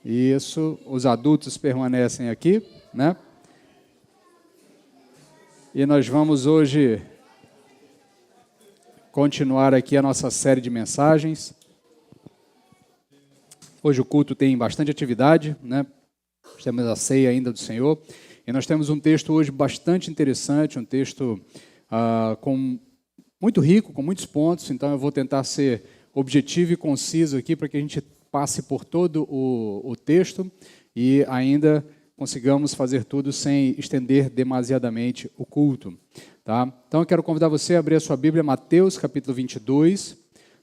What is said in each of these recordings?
Isso, os adultos permanecem aqui, né? E nós vamos hoje continuar aqui a nossa série de mensagens. Hoje o culto tem bastante atividade, né? Temos a ceia ainda do Senhor. E nós temos um texto hoje bastante interessante, um texto muito rico, com muitos pontos. Então eu vou tentar ser objetivo e conciso aqui para que a gente passe por todo o texto e ainda consigamos fazer tudo sem estender demasiadamente o culto. Tá? Então eu quero convidar você a abrir a sua Bíblia, Mateus capítulo 22.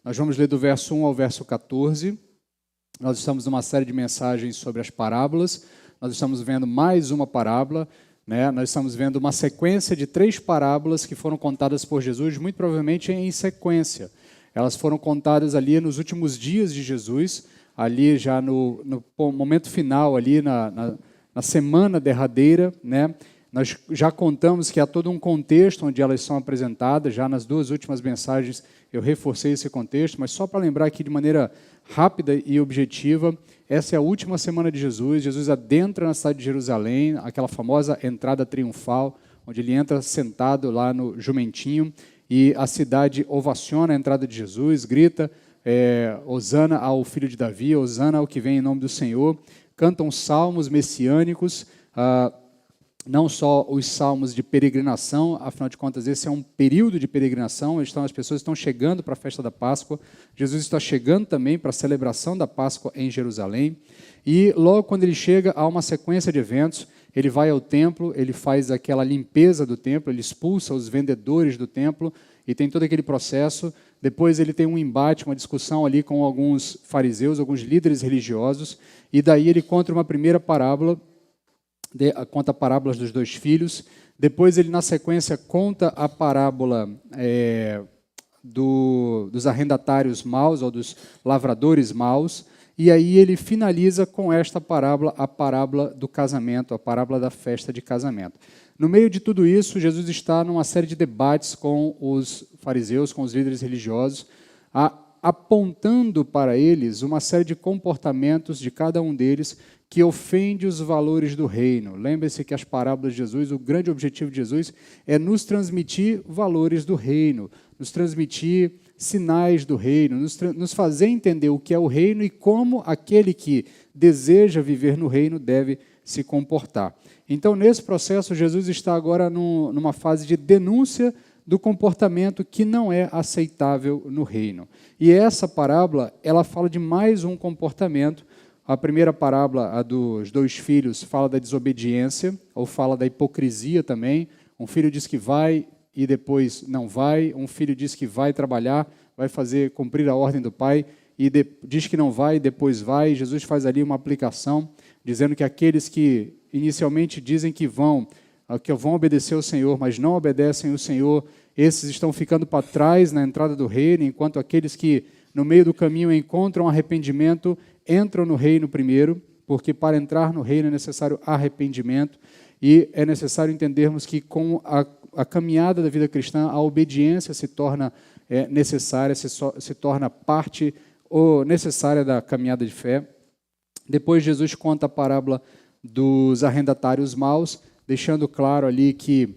Nós vamos ler do verso 1 ao verso 14. Nós estamos numa série de mensagens sobre as parábolas. Nós estamos vendo mais uma parábola, né? Nós estamos vendo uma sequência de 3 parábolas que foram contadas por Jesus, muito provavelmente em sequência. Elas foram contadas ali nos últimos dias de Jesus, ali já no momento final, ali na semana derradeira, né? Nós já contamos que há todo um contexto onde elas são apresentadas, já nas 2 últimas mensagens eu reforcei esse contexto, mas só para lembrar aqui de maneira rápida e objetiva, essa é a última semana de Jesus. Jesus adentra na cidade de Jerusalém, aquela famosa entrada triunfal, onde ele entra sentado lá no jumentinho, e a cidade ovaciona a entrada de Jesus, grita, Hosana ao filho de Davi, Hosana ao que vem em nome do Senhor, cantam salmos messiânicos, não só os salmos de peregrinação, afinal de contas esse é um período de peregrinação, as pessoas estão chegando para a festa da Páscoa, Jesus está chegando também para a celebração da Páscoa em Jerusalém, e logo quando ele chega há uma sequência de eventos. Ele vai ao templo, ele faz aquela limpeza do templo, ele expulsa os vendedores do templo e tem todo aquele processo. Depois ele tem um embate, uma discussão ali com alguns fariseus, alguns líderes religiosos, e daí ele conta uma primeira parábola, conta parábolas dos 2 filhos. Depois ele, na sequência, conta a parábola dos arrendatários maus, ou dos lavradores maus, e aí ele finaliza com esta parábola, a parábola do casamento, a parábola da festa de casamento. No meio de tudo isso, Jesus está numa série de debates com os fariseus, com os líderes religiosos, apontando para eles uma série de comportamentos de cada um deles que ofende os valores do reino. Lembre-se que as parábolas de Jesus, o grande objetivo de Jesus é nos transmitir valores do reino, nos transmitir sinais do reino, nos fazer entender o que é o reino e como aquele que deseja viver no reino deve se comportar. Então, nesse processo, Jesus está agora numa fase de denúncia do comportamento que não é aceitável no reino. E essa parábola, ela fala de mais um comportamento. A primeira parábola, a dos 2 filhos, fala da desobediência, ou fala da hipocrisia também. Um filho diz que vai e depois não vai. Um filho diz que vai trabalhar, vai cumprir a ordem do pai, e diz que não vai e depois vai. Jesus faz ali uma aplicação, dizendo que aqueles que inicialmente dizem que vão obedecer ao Senhor, mas não obedecem ao Senhor, esses estão ficando para trás na entrada do reino, enquanto aqueles que no meio do caminho encontram arrependimento, entram no reino primeiro, porque para entrar no reino é necessário arrependimento, e é necessário entendermos que com a caminhada da vida cristã, a obediência se torna necessária, se torna parte necessária da caminhada de fé. Depois Jesus conta a parábola dos arrendatários maus, deixando claro ali que,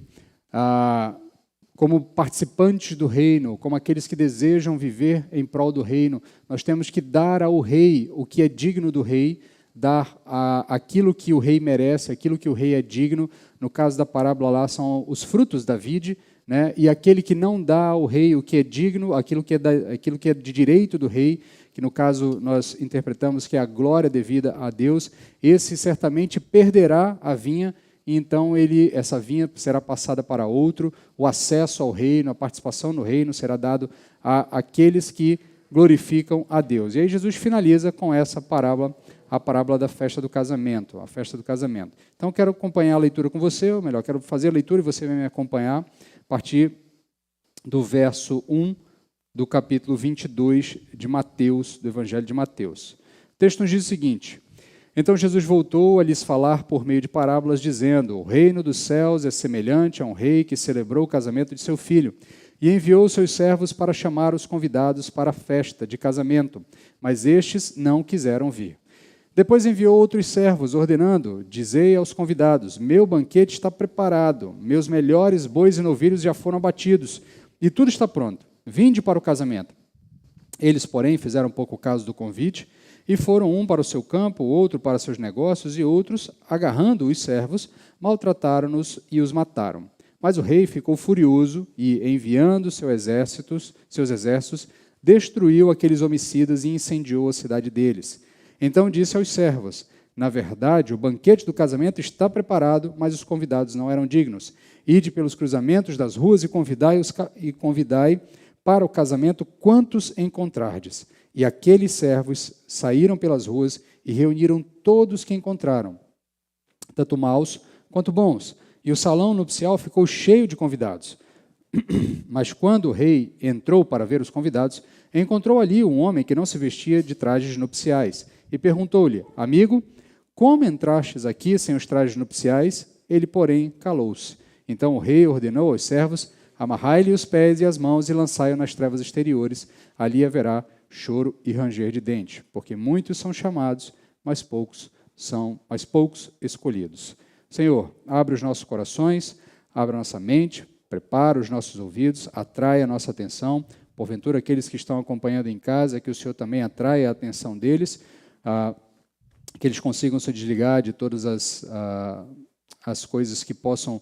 como participantes do reino, como aqueles que desejam viver em prol do reino, nós temos que dar ao rei o que é digno do rei, dar aquilo que o rei merece, aquilo que o rei é digno. No caso da parábola lá são os frutos da vide, né? E aquele que não dá ao rei o que é digno, aquilo que é de direito do rei, que no caso nós interpretamos que é a glória devida a Deus, esse certamente perderá a vinha, e então essa vinha será passada para outro, o acesso ao reino, a participação no reino será dado àqueles que glorificam a Deus. E aí Jesus finaliza com essa parábola, a parábola da festa do casamento, a festa do casamento. Então eu quero acompanhar a leitura com você, ou melhor, quero fazer a leitura e você vai me acompanhar a partir do verso 1 do capítulo 22 de Mateus, do Evangelho de Mateus. O texto nos diz o seguinte: Então Jesus voltou a lhes falar por meio de parábolas, dizendo: O reino dos céus é semelhante a um rei que celebrou o casamento de seu filho, e enviou seus servos para chamar os convidados para a festa de casamento, mas estes não quiseram vir. Depois enviou outros servos, ordenando: dizei aos convidados, meu banquete está preparado, meus melhores bois e novilhos já foram abatidos, e tudo está pronto. Vinde para o casamento. Eles, porém, fizeram pouco caso do convite, e foram um para o seu campo, outro para seus negócios, e outros, agarrando os servos, maltrataram-nos e os mataram. Mas o rei ficou furioso e, enviando seus exércitos, destruiu aqueles homicidas e incendiou a cidade deles. Então disse aos servos: na verdade, o banquete do casamento está preparado, mas os convidados não eram dignos. Ide pelos cruzamentos das ruas e convidai para o casamento quantos encontrardes. E aqueles servos saíram pelas ruas e reuniram todos que encontraram, tanto maus quanto bons. E o salão nupcial ficou cheio de convidados. Mas quando o rei entrou para ver os convidados, encontrou ali um homem que não se vestia de trajes nupciais e perguntou-lhe: amigo, como entrastes aqui sem os trajes nupciais? Ele, porém, calou-se. Então o rei ordenou aos servos: amarrai-lhe os pés e as mãos e lançai-o nas trevas exteriores. Ali haverá choro e ranger de dente, porque muitos são chamados, mas poucos escolhidos. Senhor, abre os nossos corações, abre a nossa mente, prepara os nossos ouvidos, atrai a nossa atenção. Porventura, aqueles que estão acompanhando em casa, que o Senhor também atraia a atenção deles, que eles consigam se desligar de todas as coisas que possam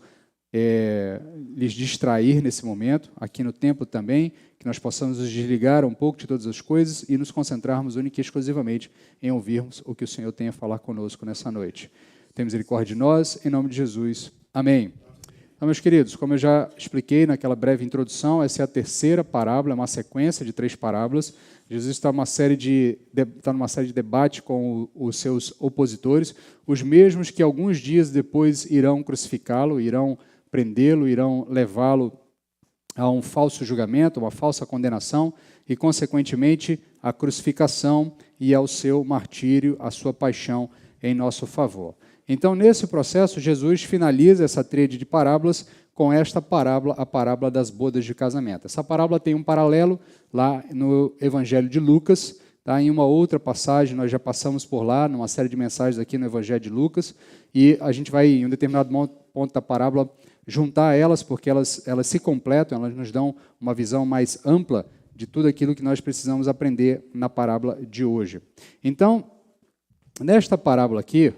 lhes distrair nesse momento, aqui no templo também, que nós possamos nos desligar um pouco de todas as coisas e nos concentrarmos única e exclusivamente em ouvirmos o que o Senhor tem a falar conosco nessa noite. Tem misericórdia de nós, em nome de Jesus. Amém. Então, meus queridos, como eu já expliquei naquela breve introdução, essa é a terceira parábola, é uma sequência de 3 parábolas. Jesus está numa série de debate com os seus opositores, os mesmos que alguns dias depois irão crucificá-lo, irão prendê-lo, irão levá-lo a um falso julgamento, uma falsa condenação e, consequentemente, a crucificação e ao seu martírio, a sua paixão em nosso favor. Então, nesse processo, Jesus finaliza essa tríade de parábolas com esta parábola, a parábola das bodas de casamento. Essa parábola tem um paralelo lá no Evangelho de Lucas, tá? Em uma outra passagem, nós já passamos por lá, numa série de mensagens aqui no Evangelho de Lucas, e a gente vai, em um determinado ponto da parábola, juntar elas, porque elas se completam, elas nos dão uma visão mais ampla de tudo aquilo que nós precisamos aprender na parábola de hoje. Então, nesta parábola aqui,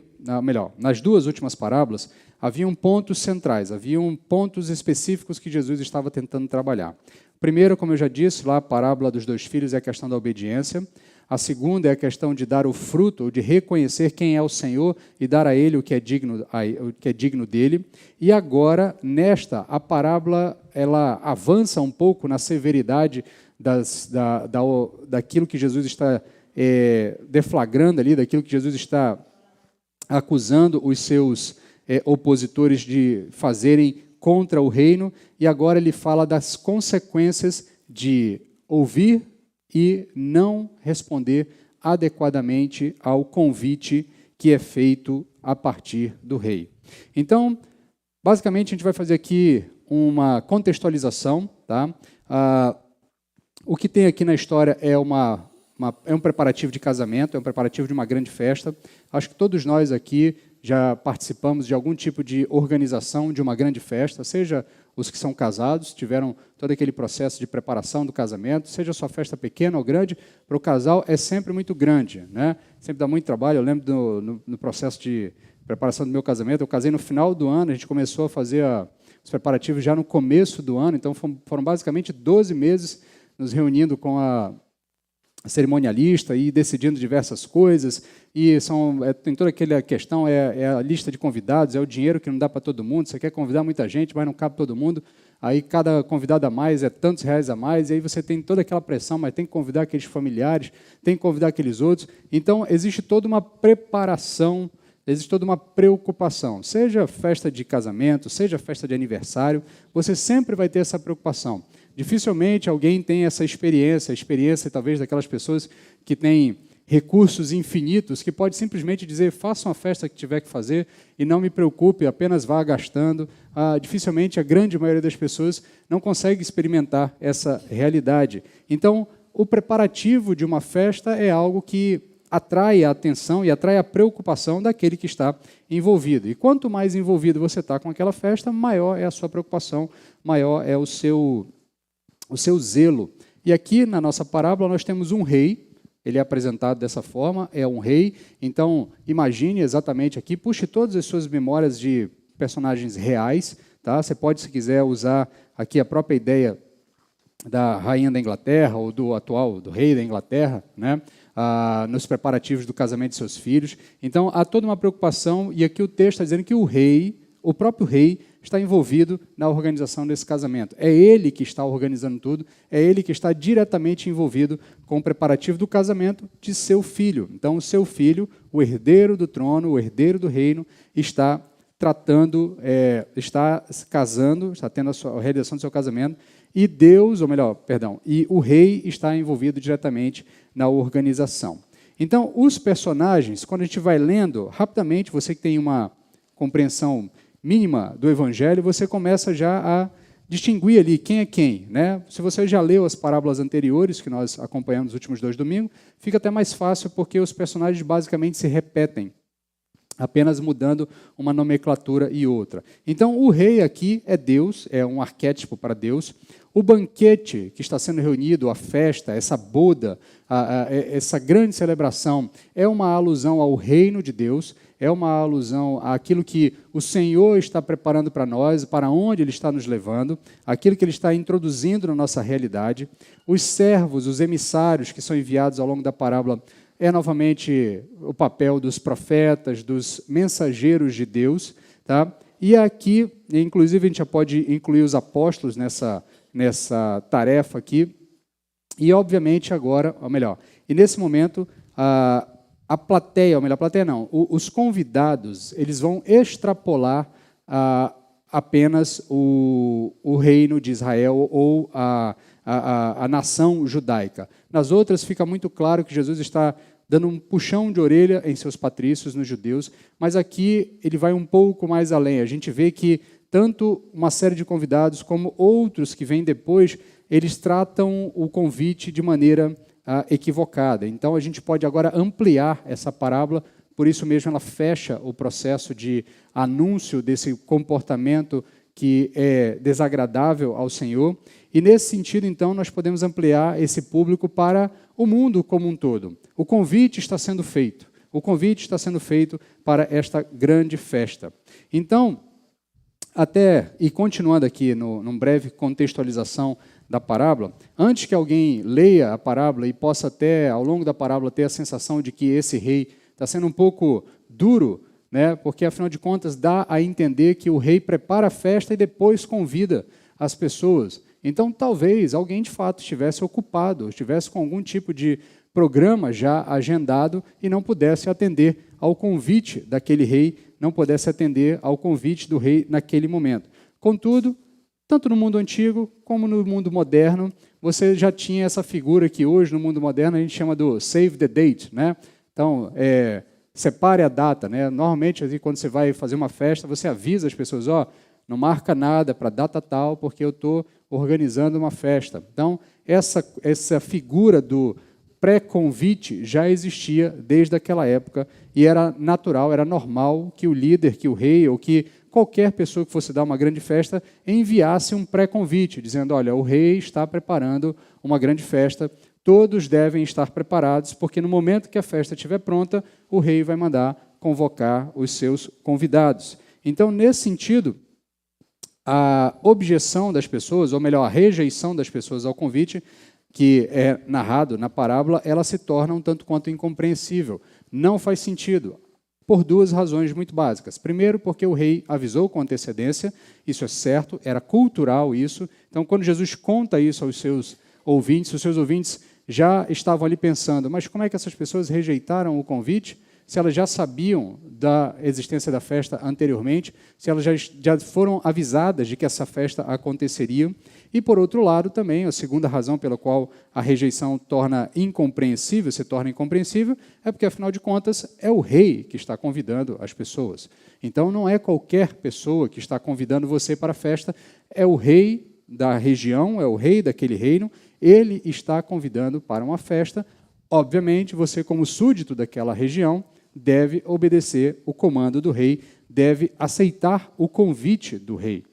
nas 2 últimas parábolas, haviam pontos centrais, haviam pontos específicos que Jesus estava tentando trabalhar. Primeiro, como eu já disse, lá a parábola dos 2 filhos é a questão da obediência. A segunda é a questão de dar o fruto, ou de reconhecer quem é o Senhor e dar a Ele o que é digno dele. E agora, a parábola ela avança um pouco na severidade daquilo que Jesus está deflagrando ali, daquilo que Jesus está acusando os seus opositores de fazerem contra o reino. E agora ele fala das consequências de ouvir e não responder adequadamente ao convite que é feito a partir do rei. Então, basicamente, a gente vai fazer aqui uma contextualização. Tá? O que tem aqui na história é um preparativo de casamento, é um preparativo de uma grande festa. Acho que todos nós aqui já participamos de algum tipo de organização de uma grande festa, seja os que são casados, tiveram todo aquele processo de preparação do casamento, seja sua festa pequena ou grande, para o casal é sempre muito grande, né? Sempre dá muito trabalho. Eu lembro no processo de preparação do meu casamento, eu casei no final do ano, a gente começou a fazer os preparativos já no começo do ano, então foram basicamente 12 meses nos reunindo com a cerimonialista e decidindo diversas coisas, e tem toda aquela questão, é a lista de convidados, é o dinheiro que não dá para todo mundo, você quer convidar muita gente, mas não cabe todo mundo, aí cada convidado a mais é tantos reais a mais, e aí você tem toda aquela pressão, mas tem que convidar aqueles familiares, tem que convidar aqueles outros. Então, existe toda uma preparação, existe toda uma preocupação, seja festa de casamento, seja festa de aniversário, você sempre vai ter essa preocupação. Dificilmente alguém tem essa experiência talvez daquelas pessoas que têm recursos infinitos, que pode simplesmente dizer, faça uma festa que tiver que fazer e não me preocupe, apenas vá gastando. Dificilmente a grande maioria das pessoas não consegue experimentar essa realidade. Então, o preparativo de uma festa é algo que atrai a atenção e atrai a preocupação daquele que está envolvido. E quanto mais envolvido você está com aquela festa, maior é a sua preocupação, maior é o seu zelo. E aqui na nossa parábola nós temos um rei, ele é apresentado dessa forma, é um rei. Então imagine exatamente aqui, puxe todas as suas memórias de personagens reais, tá? Você pode, se quiser, usar aqui a própria ideia da rainha da Inglaterra ou do rei da Inglaterra, né? Nos preparativos do casamento de seus filhos. Então há toda uma preocupação, e aqui o texto está dizendo que o próprio rei, está envolvido na organização desse casamento. É ele que está organizando tudo, é ele que está diretamente envolvido com o preparativo do casamento de seu filho. Então, o seu filho, o herdeiro do trono, o herdeiro do reino, está está se casando, está tendo a realização do seu casamento, e e o rei está envolvido diretamente na organização. Então, os personagens, quando a gente vai lendo, rapidamente, você que tem uma compreensão mínima do Evangelho, você começa já a distinguir ali quem é quem, né? Se você já leu as parábolas anteriores, que nós acompanhamos nos últimos 2 domingos, fica até mais fácil, porque os personagens basicamente se repetem, apenas mudando uma nomenclatura e outra. Então, o rei aqui é Deus, é um arquétipo para Deus. O banquete que está sendo reunido, a festa, essa boda, essa grande celebração, é uma alusão ao reino de Deus, é uma alusão àquilo que o Senhor está preparando para nós, para onde Ele está nos levando, aquilo que Ele está introduzindo na nossa realidade. Os servos, os emissários que são enviados ao longo da parábola, é novamente o papel dos profetas, dos mensageiros de Deus, tá? E aqui, inclusive, a gente já pode incluir os apóstolos nessa tarefa aqui. E, obviamente, agora, ou melhor, e nesse momento, a plateia, ou melhor, a plateia não, os convidados, eles vão extrapolar apenas o reino de Israel ou a nação judaica. Nas outras, fica muito claro que Jesus está dando um puxão de orelha em seus patrícios, nos judeus, mas aqui ele vai um pouco mais além. A gente vê que tanto uma série de convidados como outros que vêm depois, eles tratam o convite de maneira equivocada. Então, a gente pode agora ampliar essa parábola, por isso mesmo ela fecha o processo de anúncio desse comportamento que é desagradável ao Senhor. E, nesse sentido, então, nós podemos ampliar esse público para o mundo como um todo. O convite está sendo feito. O convite está sendo feito para esta grande festa. Então, e continuando aqui numa breve contextualização da parábola, antes que alguém leia a parábola e possa até, ao longo da parábola, ter a sensação de que esse rei está sendo um pouco duro, né? Porque, afinal de contas, dá a entender que o rei prepara a festa e depois convida as pessoas. Então, talvez alguém, de fato, estivesse ocupado, estivesse com algum tipo de programa já agendado e não pudesse atender ao convite daquele rei, não pudesse atender ao convite do rei naquele momento. Contudo, tanto no mundo antigo como no mundo moderno, você já tinha essa figura que hoje, no mundo moderno, a gente chama do save the date, né? Então, separe a data, né? Normalmente, quando você vai fazer uma festa, você avisa as pessoas, não marca nada para data tal, porque eu estou organizando uma festa. Então, essa figura do pré-convite já existia desde aquela época e era natural, era normal que o líder, que o rei ou que qualquer pessoa que fosse dar uma grande festa enviasse um pré-convite, dizendo, olha, o rei está preparando uma grande festa, todos devem estar preparados, porque no momento que a festa estiver pronta, o rei vai mandar convocar os seus convidados. Então, nesse sentido, a objeção das pessoas, ou melhor, a rejeição das pessoas ao convite, que é narrado na parábola, ela se torna um tanto quanto incompreensível. Não faz sentido, por 2 razões muito básicas. Primeiro, porque o rei avisou com antecedência, isso é certo, era cultural isso. Então, quando Jesus conta isso aos seus ouvintes, os seus ouvintes já estavam ali pensando, mas como é que essas pessoas rejeitaram o convite? Se elas já sabiam da existência da festa anteriormente, se elas já foram avisadas de que essa festa aconteceria. E, por outro lado, também, a segunda razão pela qual a rejeição se torna incompreensível, é porque, afinal de contas, é o rei que está convidando as pessoas. Então, não é qualquer pessoa que está convidando você para a festa, é o rei da região, é o rei daquele reino, ele está convidando para uma festa. obviamente, você, como súdito daquela região, deve obedecer o comando do rei, deve aceitar o convite do rei.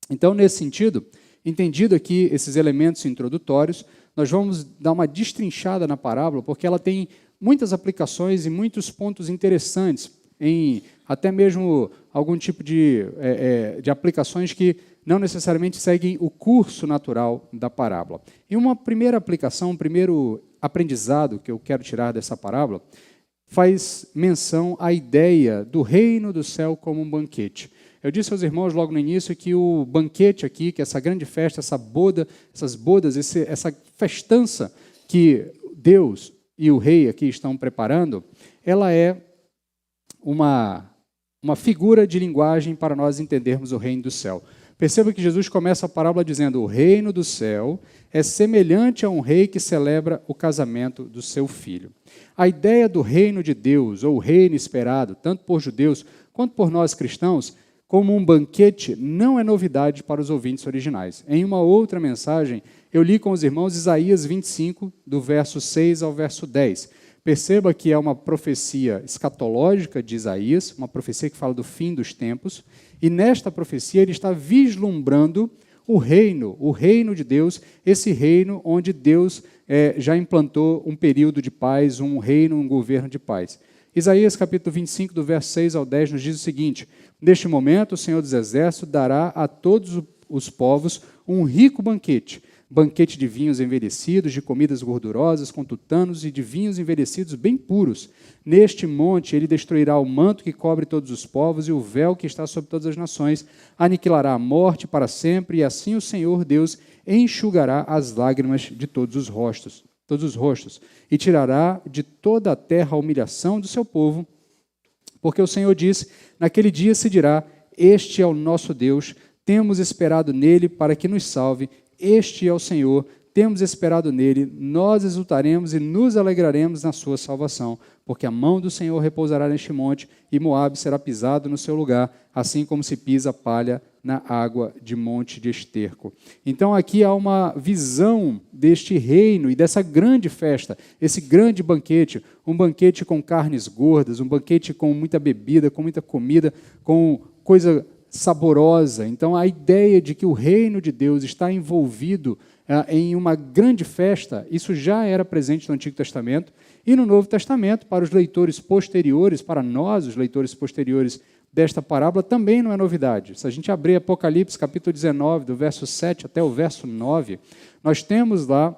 Então, nesse sentido, entendido aqui esses elementos introdutórios, nós vamos dar uma destrinchada na parábola, porque ela tem muitas aplicações e muitos pontos interessantes, em até mesmo algum tipo de aplicações que não necessariamente seguem o curso natural da parábola. E uma primeira aplicação, um primeiro aprendizado que eu quero tirar dessa parábola, faz menção à ideia do reino do céu como um banquete. Eu disse aos irmãos logo no início que o banquete aqui, que essa grande festa, essa boda, essas bodas, essa festança que Deus e o rei aqui estão preparando, ela é uma figura de linguagem para nós entendermos o reino do céu. Perceba que Jesus começa a parábola dizendo: o reino do céu é semelhante a um rei que celebra o casamento do seu filho. A ideia do reino de Deus, ou o reino esperado, tanto por judeus quanto por nós cristãos, como um banquete, não é novidade para os ouvintes originais. Em uma outra mensagem, eu li com os irmãos Isaías 25, do verso 6 ao verso 10. Perceba que é uma profecia escatológica de Isaías, uma profecia que fala do fim dos tempos, e nesta profecia ele está vislumbrando o reino de Deus, esse reino onde Deus já implantou um período de paz, um reino, um governo de paz. Isaías capítulo 25, do verso 6 ao 10, nos diz o seguinte: neste momento o Senhor dos Exércitos dará a todos os povos um rico banquete, banquete de vinhos envelhecidos, de comidas gordurosas, com tutanos e de vinhos envelhecidos bem puros. Neste monte ele destruirá o manto que cobre todos os povos e o véu que está sobre todas as nações, aniquilará a morte para sempre, e assim o Senhor Deus enxugará as lágrimas de todos os rostos, e tirará de toda a terra a humilhação do seu povo, porque o Senhor disse: naquele dia se dirá, este é o nosso Deus, temos esperado nele para que nos salve. Este é o Senhor, temos esperado nele, nós exultaremos e nos alegraremos na sua salvação, porque a mão do Senhor repousará neste monte, e Moabe será pisado no seu lugar, assim como se pisa palha na água de monte de esterco. Então aqui há uma visão deste reino e dessa grande festa, esse grande banquete, um banquete com carnes gordas, um banquete com muita bebida, com muita comida, com coisa saborosa. Então, a ideia de que o reino de Deus está envolvido em uma grande festa, isso já era presente no Antigo Testamento e no Novo Testamento. Para os leitores posteriores, para nós, os leitores posteriores desta parábola, também não é novidade. Se a gente abrir Apocalipse, capítulo 19, do verso 7 até o verso 9, nós temos lá,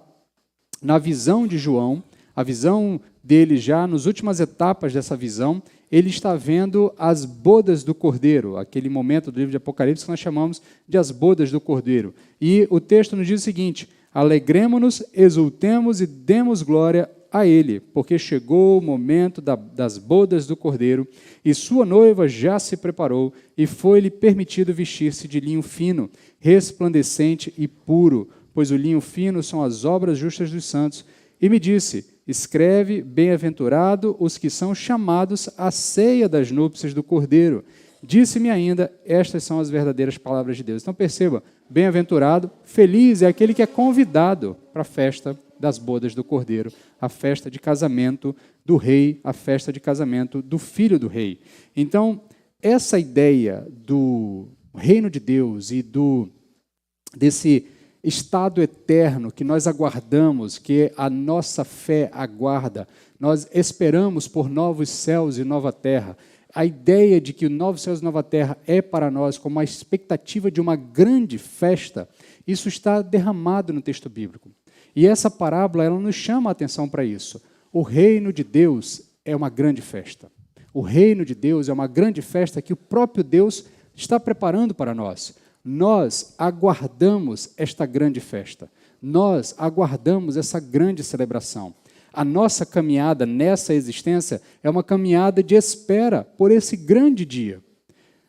na visão de João, a visão dele já nas últimas etapas dessa visão, ele está vendo as bodas do Cordeiro, aquele momento do livro de Apocalipse que nós chamamos de as bodas do Cordeiro. E o texto nos diz o seguinte: alegremo-nos, exultemos e demos glória a ele, porque chegou o momento das bodas do Cordeiro, e sua noiva já se preparou, e foi-lhe permitido vestir-se de linho fino, resplandecente e puro, pois o linho fino são as obras justas dos santos. E me disse: escreve, bem-aventurado os que são chamados à ceia das núpcias do Cordeiro. Disse-me ainda: estas são as verdadeiras palavras de Deus. Então perceba, bem-aventurado, feliz é aquele que é convidado para a festa das bodas do Cordeiro, a festa de casamento do rei, a festa de casamento do filho do rei. Então, essa ideia do reino de Deus e desse estado eterno que nós aguardamos, que a nossa fé aguarda, nós esperamos por novos céus e nova terra. A ideia de que o novos céus e nova terra é para nós como a expectativa de uma grande festa, isso está derramado no texto bíblico. E essa parábola, ela nos chama a atenção para isso. O reino de Deus é uma grande festa. O reino de Deus é uma grande festa que o próprio Deus está preparando para nós. Nós aguardamos esta grande festa. Nós aguardamos essa grande celebração. A nossa caminhada nessa existência é uma caminhada de espera por esse grande dia.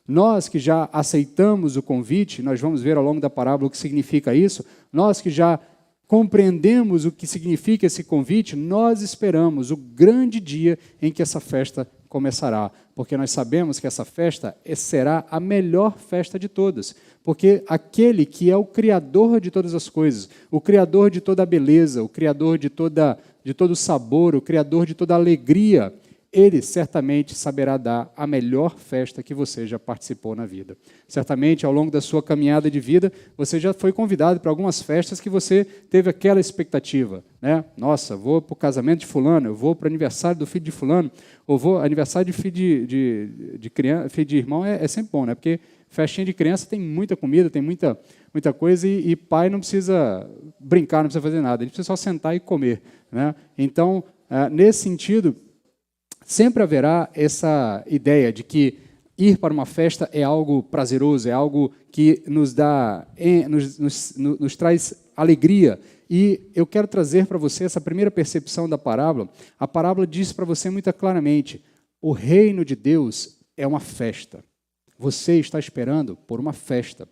Nós que já aceitamos o convite, nós vamos ver ao longo da parábola o que significa isso, nós que já compreendemos o que significa esse convite, nós esperamos o grande dia em que essa festa começará, porque nós sabemos que essa festa será a melhor festa de todas, porque aquele que é o Criador de todas as coisas, o Criador de toda a beleza, o Criador de todo o sabor, o Criador de toda a alegria, Ele certamente saberá dar a melhor festa que você já participou na vida. Certamente, ao longo da sua caminhada de vida, você já foi convidado para algumas festas que você teve aquela expectativa, né? Nossa, vou para o casamento de fulano, eu vou para o aniversário do filho de fulano, ou vou aniversário de filho de criança, filho de irmão é sempre bom, né? Porque festinha de criança tem muita comida, tem muita coisa, e pai não precisa brincar, não precisa fazer nada, ele precisa só sentar e comer, né? Então, nesse sentido, sempre haverá essa ideia de que ir para uma festa é algo prazeroso, é algo que nos traz alegria. E eu quero trazer para você essa primeira percepção da parábola. A parábola diz para você muito claramente, o reino de Deus é uma festa. Você está esperando por uma festa.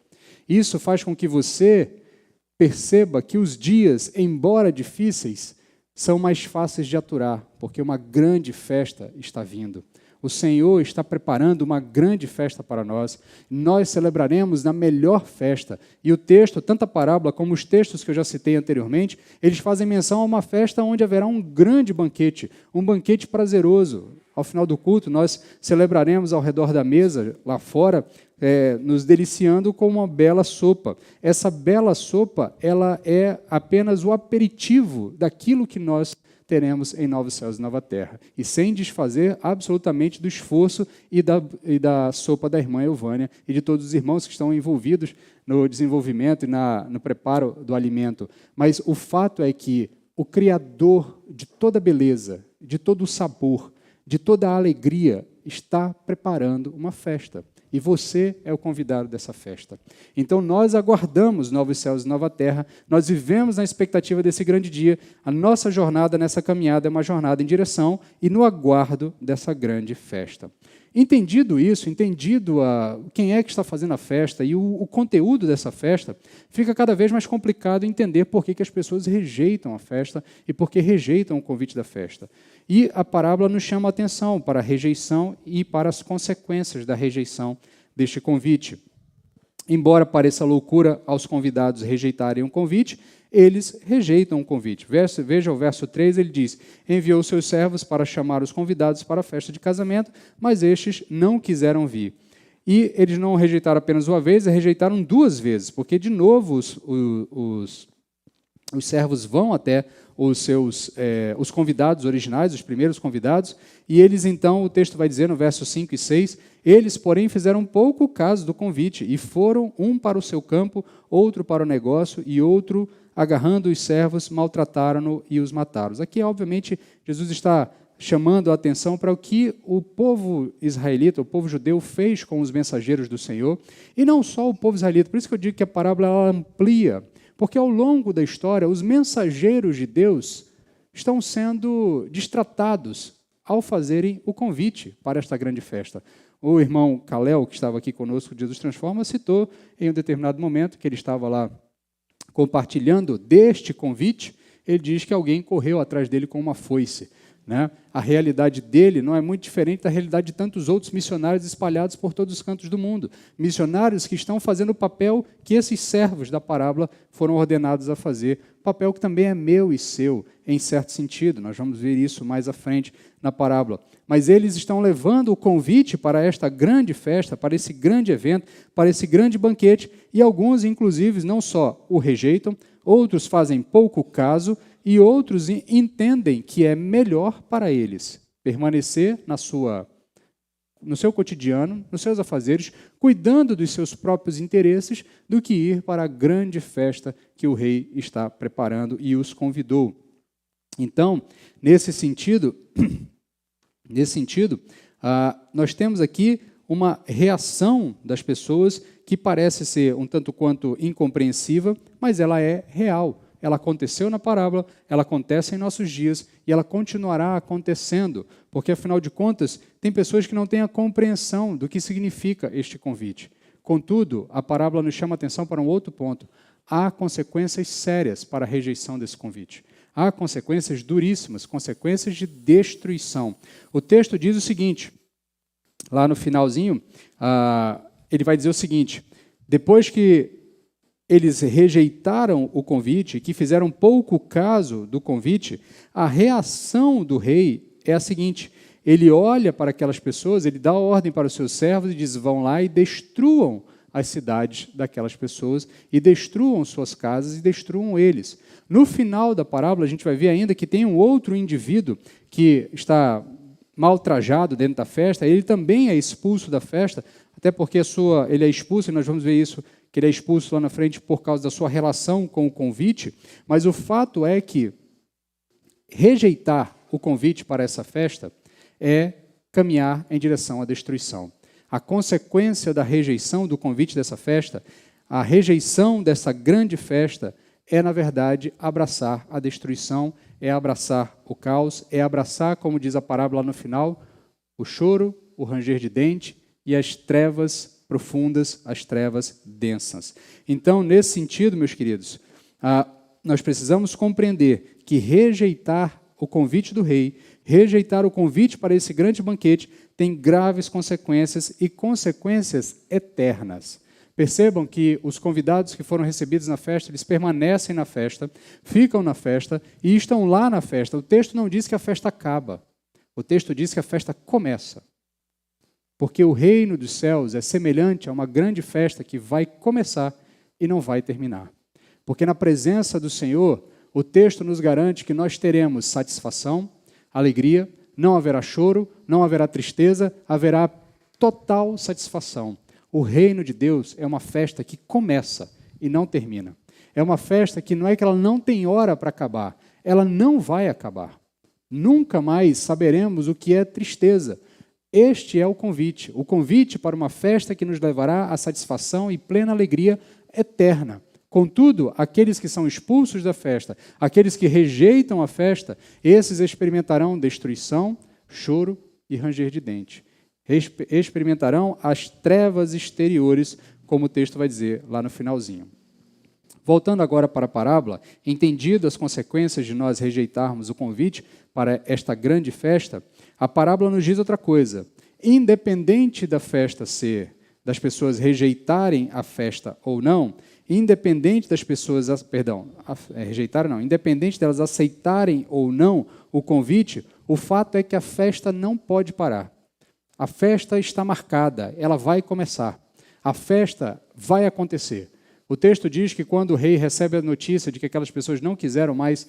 Isso faz com que você perceba que os dias, embora difíceis, são mais fáceis de aturar, porque uma grande festa está vindo. O Senhor está preparando uma grande festa para nós. Nós celebraremos na melhor festa. E o texto, tanto a parábola como os textos que eu já citei anteriormente, eles fazem menção a uma festa onde haverá um grande banquete, um banquete prazeroso. Ao final do culto, nós celebraremos ao redor da mesa, lá fora, nos deliciando com uma bela sopa. Essa bela sopa, ela é apenas o aperitivo daquilo que nós teremos em novos céus e nova terra, e sem desfazer absolutamente do esforço e da sopa da irmã Elvânia e de todos os irmãos que estão envolvidos no desenvolvimento e no preparo do alimento. Mas o fato é que o Criador de toda beleza, de todo o sabor, de toda a alegria, está preparando uma festa. E você é o convidado dessa festa. Então, nós aguardamos novos céus e nova terra, nós vivemos na expectativa desse grande dia. A nossa jornada nessa caminhada é uma jornada em direção e no aguardo dessa grande festa. Entendido isso, entendido quem é que está fazendo a festa e o conteúdo dessa festa, fica cada vez mais complicado entender por que as pessoas rejeitam a festa e por que rejeitam o convite da festa. E a parábola nos chama a atenção para a rejeição e para as consequências da rejeição deste convite. Embora pareça loucura aos convidados rejeitarem um convite, eles rejeitam o convite. Veja o verso 3, ele diz, enviou seus servos para chamar os convidados para a festa de casamento, mas estes não quiseram vir. E eles não rejeitaram apenas uma vez, rejeitaram duas vezes, porque de novo os servos vão até os convidados originais, os primeiros convidados, e eles então, o texto vai dizer no verso 5 e 6, eles, porém, fizeram pouco caso do convite, e foram um para o seu campo, outro para o negócio, e outro, agarrando os servos, maltrataram-no e os mataram. Aqui, obviamente, Jesus está chamando a atenção para o que o povo israelita, o povo judeu, fez com os mensageiros do Senhor, e não só o povo israelita, por isso que eu digo que a parábola ela amplia, porque ao longo da história, os mensageiros de Deus estão sendo destratados ao fazerem o convite para esta grande festa. O irmão Kalel, que estava aqui conosco, Jesus Transforma, citou em um determinado momento que ele estava lá compartilhando deste convite, ele diz que alguém correu atrás dele com uma foice, né? A realidade dele não é muito diferente da realidade de tantos outros missionários espalhados por todos os cantos do mundo. Missionários que estão fazendo o papel que esses servos da parábola foram ordenados a fazer, papel que também é meu e seu, em certo sentido. Nós vamos ver isso mais à frente na parábola. Mas eles estão levando o convite para esta grande festa, para esse grande evento, para esse grande banquete, e alguns, inclusive, não só o rejeitam, outros fazem pouco caso, e outros entendem que é melhor para eles permanecer no seu cotidiano, nos seus afazeres, cuidando dos seus próprios interesses, do que ir para a grande festa que o rei está preparando e os convidou. Então, nesse sentido, nós temos aqui uma reação das pessoas que parece ser um tanto quanto incompreensiva, mas ela é real. Ela aconteceu na parábola, ela acontece em nossos dias e ela continuará acontecendo, porque, afinal de contas, tem pessoas que não têm a compreensão do que significa este convite. Contudo, a parábola nos chama a atenção para um outro ponto. Há consequências sérias para a rejeição desse convite. há consequências duríssimas, consequências de destruição. O texto diz o seguinte, lá no finalzinho, ele vai dizer o seguinte: depois que eles rejeitaram o convite, que fizeram pouco caso do convite, a reação do rei é a seguinte: ele olha para aquelas pessoas, ele dá ordem para os seus servos e diz: vão lá e destruam as cidades daquelas pessoas, e destruam suas casas, e destruam eles. No final da parábola, a gente vai ver ainda que tem um outro indivíduo que está mal trajado dentro da festa, ele também é expulso da festa, até porque ele é expulso, e nós vamos ver isso, que ele é expulso lá na frente por causa da sua relação com o convite, mas o fato é que rejeitar o convite para essa festa é caminhar em direção à destruição. A consequência da rejeição do convite dessa festa, a rejeição dessa grande festa, é, na verdade, abraçar a destruição, é abraçar o caos, é abraçar, como diz a parábola no final, o choro, o ranger de dente e as trevas profundas, as trevas densas. Então, nesse sentido, meus queridos, nós precisamos compreender que rejeitar o convite do rei, rejeitar o convite para esse grande banquete, tem graves consequências e consequências eternas. Percebam que os convidados que foram recebidos na festa, eles permanecem na festa, ficam na festa e estão lá na festa. O texto não diz que a festa acaba. O texto diz que a festa começa. Porque o reino dos céus é semelhante a uma grande festa que vai começar e não vai terminar. Porque na presença do Senhor, o texto nos garante que nós teremos satisfação, alegria, não haverá choro, não haverá tristeza, haverá total satisfação. O reino de Deus é uma festa que começa e não termina. É uma festa que não é que ela não tem hora para acabar, ela não vai acabar. Nunca mais saberemos o que é tristeza. Este é o convite para uma festa que nos levará à satisfação e plena alegria eterna. Contudo, aqueles que são expulsos da festa, aqueles que rejeitam a festa, esses experimentarão destruição, choro e ranger de dente. Experimentarão as trevas exteriores, como o texto vai dizer lá no finalzinho. Voltando agora para a parábola, entendido as consequências de nós rejeitarmos o convite para esta grande festa, a parábola nos diz outra coisa. Independente da festa ser, das pessoas rejeitarem a festa ou não, independente das pessoas, independente delas aceitarem ou não o convite, o fato é que a festa não pode parar. A festa está marcada, ela vai começar. A festa vai acontecer. O texto diz que quando o rei recebe a notícia de que aquelas pessoas não quiseram mais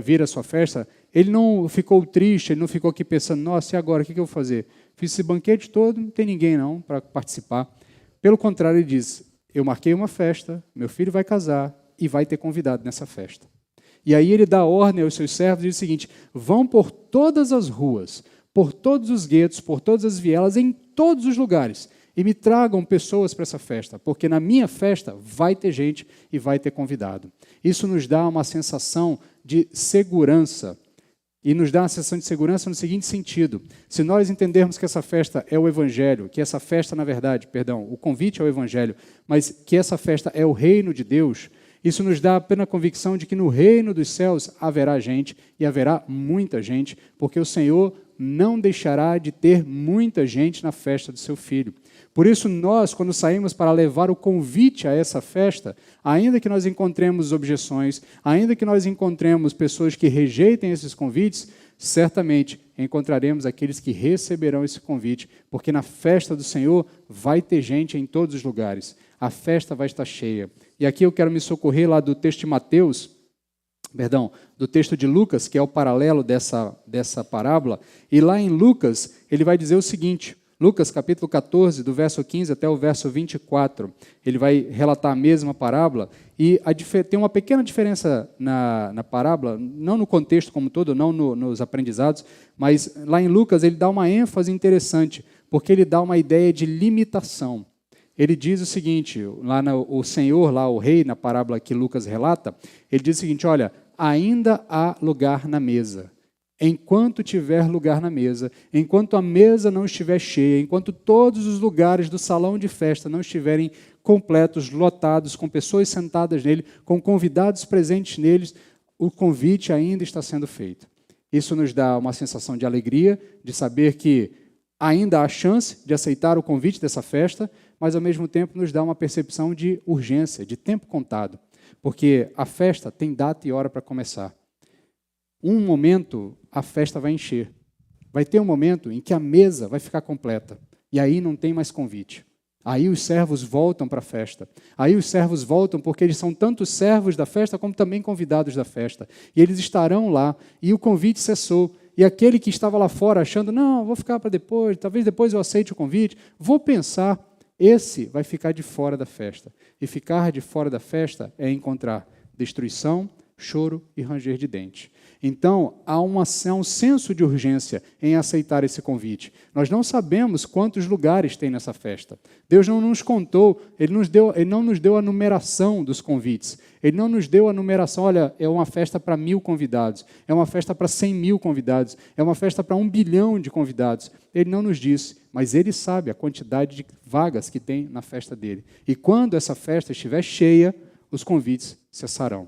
vir à sua festa, ele não ficou triste, ele não ficou aqui pensando, nossa, e agora, o que eu vou fazer? Fiz esse banquete todo, não tem ninguém não para participar. Pelo contrário, ele diz, eu marquei uma festa, meu filho vai casar e vai ter convidado nessa festa. E aí ele dá ordem aos seus servos e diz o seguinte, vão por todas as ruas, por todos os guetos, por todas as vielas, em todos os lugares, e me tragam pessoas para essa festa, porque na minha festa vai ter gente e vai ter convidado. Isso nos dá uma sensação de segurança, e nos dá uma sensação de segurança no seguinte sentido, se nós entendermos que essa festa é o Evangelho, que essa festa, na verdade, o convite é o Evangelho, mas que essa festa é o reino de Deus, isso nos dá a plena convicção de que no reino dos céus haverá gente, e haverá muita gente, porque o Senhor não deixará de ter muita gente na festa do seu Filho. Por isso, nós, quando saímos para levar o convite a essa festa, ainda que nós encontremos objeções, ainda que nós encontremos pessoas que rejeitem esses convites, certamente encontraremos aqueles que receberão esse convite, porque na festa do Senhor vai ter gente em todos os lugares. A festa vai estar cheia. E aqui eu quero me socorrer lá do texto de do texto de Lucas, que é o paralelo dessa parábola, e lá em Lucas, ele vai dizer o seguinte, Lucas capítulo 14, do verso 15 até o verso 24, ele vai relatar a mesma parábola, e tem uma pequena diferença na parábola, não no contexto como todo, não nos aprendizados, mas lá em Lucas ele dá uma ênfase interessante, porque ele dá uma ideia de limitação. Ele diz o seguinte, o Senhor, lá o rei, na parábola que Lucas relata, ele diz o seguinte, olha, ainda há lugar na mesa. Enquanto tiver lugar na mesa, enquanto a mesa não estiver cheia, enquanto todos os lugares do salão de festa não estiverem completos, lotados, com pessoas sentadas nele, com convidados presentes neles, o convite ainda está sendo feito. Isso nos dá uma sensação de alegria, de saber que ainda há chance de aceitar o convite dessa festa, mas, ao mesmo tempo, nos dá uma percepção de urgência, de tempo contado, porque a festa tem data e hora para começar. Um momento, a festa vai encher. Vai ter um momento em que a mesa vai ficar completa, e aí não tem mais convite. Aí os servos voltam para a festa. Aí os servos voltam porque eles são tanto servos da festa como também convidados da festa. E eles estarão lá, e o convite cessou. E aquele que estava lá fora achando, não, vou ficar para depois, talvez depois eu aceite o convite, vou pensar, esse vai ficar de fora da festa. E ficar de fora da festa é encontrar destruição, choro e ranger de dente. Então, há um senso de urgência em aceitar esse convite. Nós não sabemos quantos lugares tem nessa festa. Deus não nos contou, Ele não nos deu a numeração dos convites. Ele não nos deu a numeração, olha, é uma festa para 1000 convidados, é uma festa para 100.000 convidados, é uma festa para 1 bilhão de convidados. Ele não nos disse, mas Ele sabe a quantidade de vagas que tem na festa dele. E quando essa festa estiver cheia, os convites cessarão.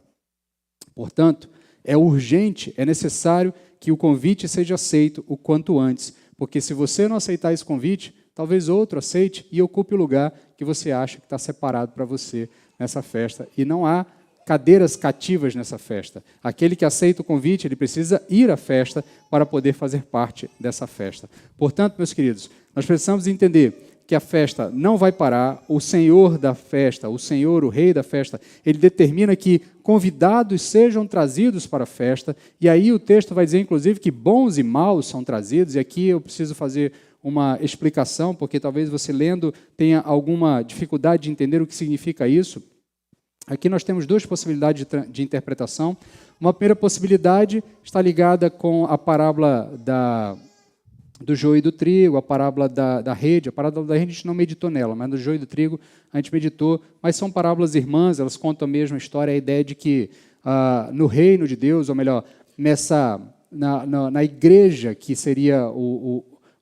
Portanto, é urgente, é necessário que o convite seja aceito o quanto antes, porque se você não aceitar esse convite, talvez outro aceite e ocupe o lugar que você acha que está separado para você nessa festa. E não há cadeiras cativas nessa festa. Aquele que aceita o convite, ele precisa ir à festa para poder fazer parte dessa festa. Portanto, meus queridos, nós precisamos entender que a festa não vai parar, o Senhor da festa, o Senhor, o Rei da festa, ele determina que convidados sejam trazidos para a festa, e aí o texto vai dizer, inclusive, que bons e maus são trazidos, e aqui eu preciso fazer uma explicação, porque talvez você lendo tenha alguma dificuldade de entender o que significa isso. Aqui nós temos duas possibilidades de interpretação. Uma primeira possibilidade está ligada com a parábola do joio e do trigo, a parábola da rede. A parábola da rede a gente não meditou nela, mas do joio e do trigo a gente meditou. Mas são parábolas irmãs, elas contam a mesma história, a ideia de que no reino de Deus, ou melhor, na igreja, que seria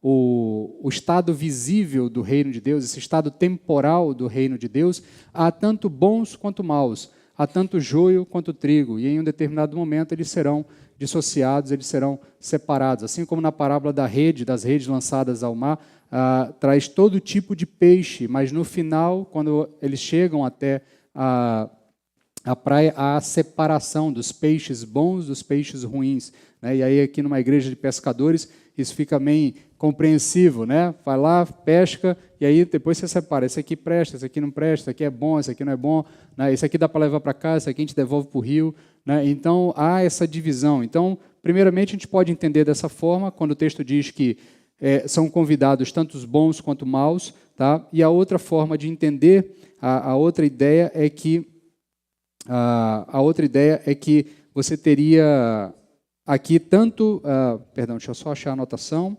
o estado visível do reino de Deus, esse estado temporal do reino de Deus, há tanto bons quanto maus, há tanto joio quanto trigo, e em um determinado momento eles serão dissociados, eles serão separados. Assim como na parábola das redes lançadas ao mar, traz todo tipo de peixe, mas no final, quando eles chegam até a praia, há a separação dos peixes bons dos peixes ruins, né? E aí aqui numa igreja de pescadores, isso fica meio compreensivo, né? Vai lá, pesca, e aí depois você separa, esse aqui presta, esse aqui não presta, esse aqui é bom, esse aqui não é bom, né? Esse aqui dá para levar para casa, esse aqui a gente devolve para o rio, né? Então, há essa divisão. Então, primeiramente, a gente pode entender dessa forma, quando o texto diz que são convidados tanto os bons quanto maus, tá? E a outra forma de entender, a outra ideia é que você teria aqui tanto... perdão, deixa eu só achar a anotação.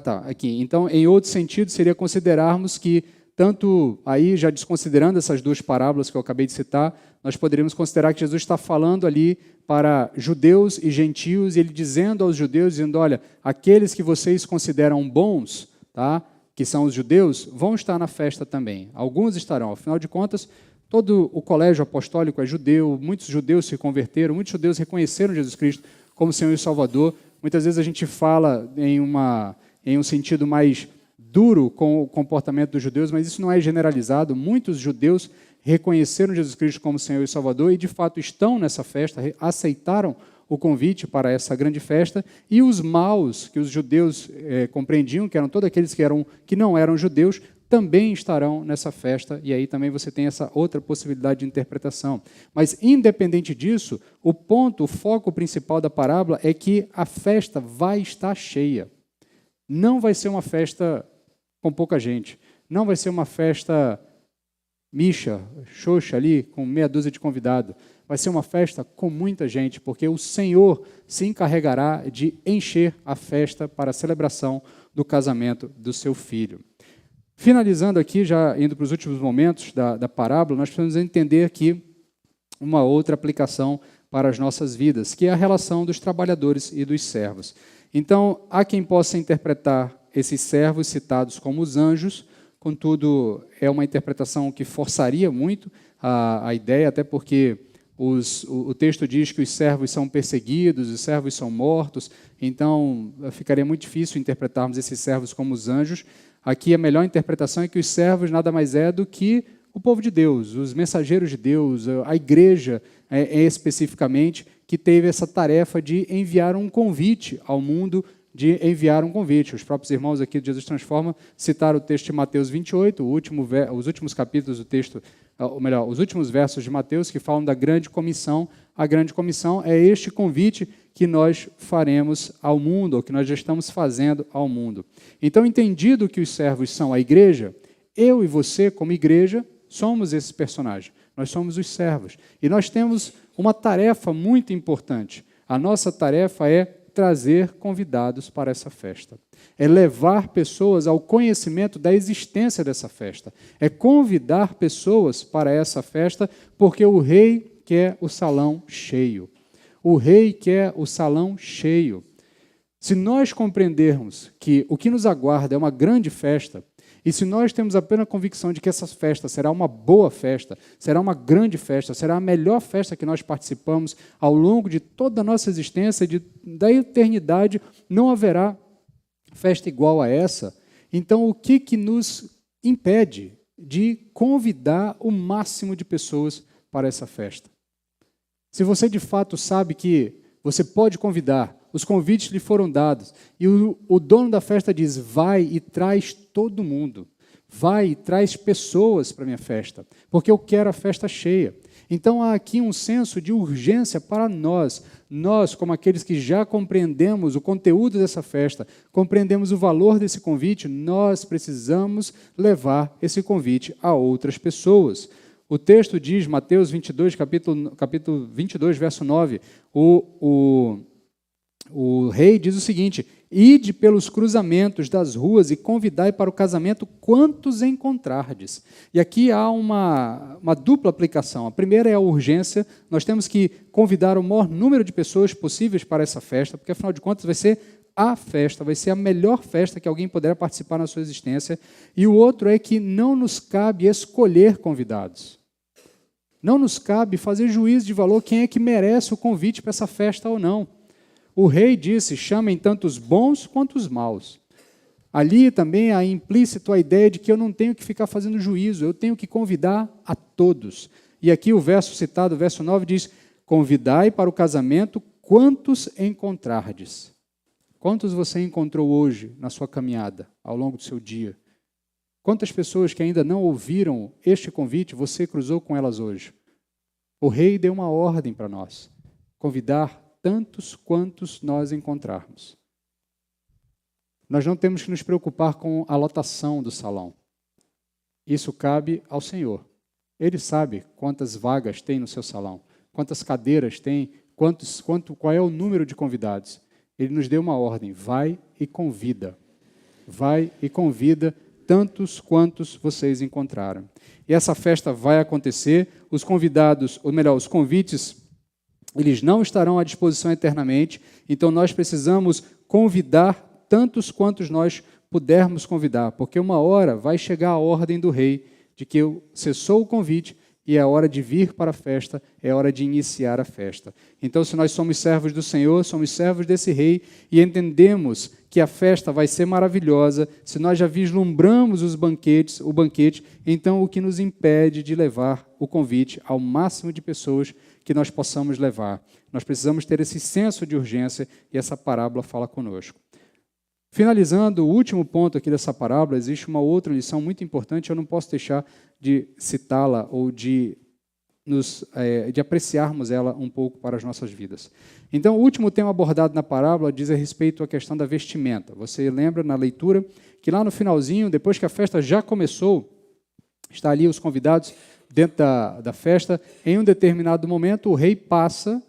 Tá, aqui. Então, em outro sentido, seria considerarmos que, tanto aí, já desconsiderando essas duas parábolas que eu acabei de citar, nós poderíamos considerar que Jesus está falando ali para judeus e gentios, e ele dizendo aos judeus, dizendo, olha, aqueles que vocês consideram bons, tá, que são os judeus, vão estar na festa também. Alguns estarão, afinal de contas, todo o colégio apostólico é judeu, muitos judeus se converteram, muitos judeus reconheceram Jesus Cristo como Senhor e Salvador. Muitas vezes a gente fala em um sentido mais duro com o comportamento dos judeus, mas isso não é generalizado. Muitos judeus reconheceram Jesus Cristo como Senhor e Salvador e, de fato, estão nessa festa, aceitaram o convite para essa grande festa, e os maus, que os judeus compreendiam, que eram todos aqueles que não eram judeus, também estarão nessa festa, e aí também você tem essa outra possibilidade de interpretação. Mas, independente disso, o foco principal da parábola é que a festa vai estar cheia. Não vai ser uma festa com pouca gente, não vai ser uma festa micha, xoxa ali, com meia dúzia de convidados. Vai ser uma festa com muita gente, porque o Senhor se encarregará de encher a festa para a celebração do casamento do seu filho. Finalizando aqui, já indo para os últimos momentos da parábola, nós precisamos entender aqui uma outra aplicação para as nossas vidas, que é a relação dos trabalhadores e dos servos. Então, há quem possa interpretar esses servos citados como os anjos, contudo, é uma interpretação que forçaria muito a ideia, até porque o texto diz que os servos são perseguidos, os servos são mortos, então ficaria muito difícil interpretarmos esses servos como os anjos. Aqui a melhor interpretação é que os servos nada mais é do que o povo de Deus, os mensageiros de Deus, a igreja especificamente, que teve essa tarefa de enviar um convite ao mundo, de enviar um convite. Os próprios irmãos aqui do Jesus Transforma citaram o texto de Mateus 28, os últimos capítulos do texto, ou melhor, os últimos versos de Mateus, que falam da grande comissão. A grande comissão é este convite que nós faremos ao mundo, ou que nós já estamos fazendo ao mundo. Então, entendido que os servos são a igreja, eu e você, como igreja, somos esse personagem. Nós somos os servos. E nós temos uma tarefa muito importante. A nossa tarefa é trazer convidados para essa festa. É levar pessoas ao conhecimento da existência dessa festa. É convidar pessoas para essa festa, porque o rei quer o salão cheio. O rei quer o salão cheio. Se nós compreendermos que o que nos aguarda é uma grande festa, e se nós temos a plena convicção de que essa festa será uma boa festa, será uma grande festa, será a melhor festa que nós participamos ao longo de toda a nossa existência, da eternidade, não haverá festa igual a essa, então o que nos impede de convidar o máximo de pessoas para essa festa? Se você de fato sabe que você pode convidar, os convites lhe foram dados, e o dono da festa diz, vai e traz todo mundo, vai e traz pessoas para a minha festa, porque eu quero a festa cheia. Então há aqui um senso de urgência para nós, como aqueles que já compreendemos o conteúdo dessa festa, compreendemos o valor desse convite, nós precisamos levar esse convite a outras pessoas. O texto diz, Mateus 22, capítulo 22, verso 9, o rei diz o seguinte, ide pelos cruzamentos das ruas e convidai para o casamento quantos encontrardes. E aqui há uma dupla aplicação. A primeira é a urgência, nós temos que convidar o maior número de pessoas possíveis para essa festa, porque afinal de contas vai ser a festa, vai ser a melhor festa que alguém poderá participar na sua existência. E o outro é que não nos cabe escolher convidados. Não nos cabe fazer juízo de valor quem é que merece o convite para essa festa ou não. O rei disse, chamem tanto os bons quanto os maus. Ali também há implícito a ideia de que eu não tenho que ficar fazendo juízo, eu tenho que convidar a todos. E aqui o verso citado, o verso 9, diz, convidai para o casamento quantos encontrardes. Quantos você encontrou hoje na sua caminhada, ao longo do seu dia? Quantas pessoas que ainda não ouviram este convite, você cruzou com elas hoje? O rei deu uma ordem para nós, convidar tantos quantos nós encontrarmos. Nós não temos que nos preocupar com a lotação do salão. Isso cabe ao Senhor. Ele sabe quantas vagas tem no seu salão, quantas cadeiras tem, qual é o número de convidados. Ele nos deu uma ordem, vai e convida. Vai e convida tantos quantos vocês encontraram. E essa festa vai acontecer, os convidados, ou melhor, os convites, eles não estarão à disposição eternamente, então nós precisamos convidar tantos quantos nós pudermos convidar, porque uma hora vai chegar a ordem do rei de que cessou o convite e é hora de vir para a festa, é hora de iniciar a festa. Então, se nós somos servos do Senhor, somos servos desse rei e entendemos que a festa vai ser maravilhosa, se nós já vislumbramos o banquete, então o que nos impede de levar o convite ao máximo de pessoas que nós possamos levar? Nós precisamos ter esse senso de urgência e essa parábola fala conosco. Finalizando, o último ponto aqui dessa parábola, existe uma outra lição muito importante, eu não posso deixar de citá-la ou de apreciarmos ela um pouco para as nossas vidas. Então, o último tema abordado na parábola diz a respeito à questão da vestimenta. Você lembra na leitura que lá no finalzinho, depois que a festa já começou, está ali os convidados dentro da festa, em um determinado momento o rei passa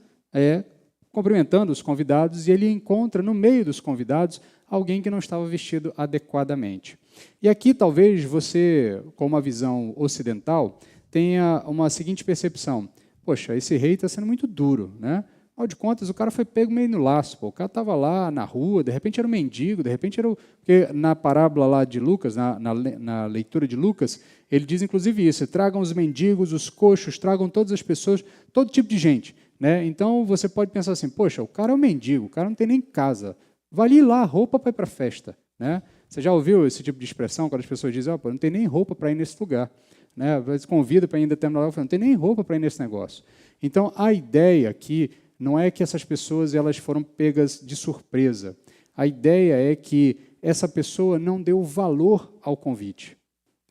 cumprimentando os convidados e ele encontra no meio dos convidados alguém que não estava vestido adequadamente. E aqui talvez você, com uma visão ocidental, tenha uma seguinte percepção. Poxa, esse rei está sendo muito duro, né? Afinal de contas, o cara foi pego meio no laço. Pô. O cara estava lá na rua, de repente era um mendigo, de repente era Porque na parábola lá de Lucas, na leitura de Lucas, ele diz inclusive isso: tragam os mendigos, os coxos, tragam todas as pessoas, todo tipo de gente. Né? Então, você pode pensar assim, poxa, o cara é um mendigo, o cara não tem nem casa. Vale lá roupa para ir para a festa. Né? Você já ouviu esse tipo de expressão, quando as pessoas dizem, oh, pô, não tem nem roupa para ir nesse lugar. Né? Às vezes convida para ir em determinado lugar, não tem nem roupa para ir nesse negócio. Então, a ideia aqui não é que essas pessoas elas foram pegas de surpresa. A ideia é que essa pessoa não deu valor ao convite.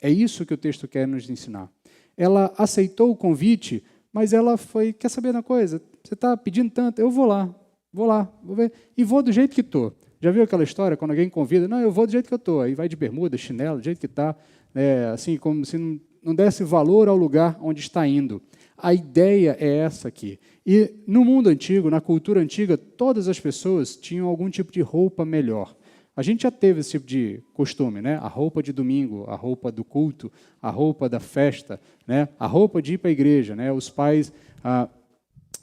É isso que o texto quer nos ensinar. Ela aceitou o convite, mas ela foi, quer saber uma coisa? Você está pedindo tanto, eu vou lá, vou ver, e vou do jeito que estou. Já viu aquela história, quando alguém convida? Não, eu vou do jeito que eu estou. Aí vai de bermuda, chinelo, do jeito que está, assim, como se não desse valor ao lugar onde está indo. A ideia é essa aqui. E no mundo antigo, na cultura antiga, todas as pessoas tinham algum tipo de roupa melhor. A gente já teve esse tipo de costume, né? A roupa de domingo, a roupa do culto, a roupa da festa, né? A roupa de ir para a igreja. Né? Os pais...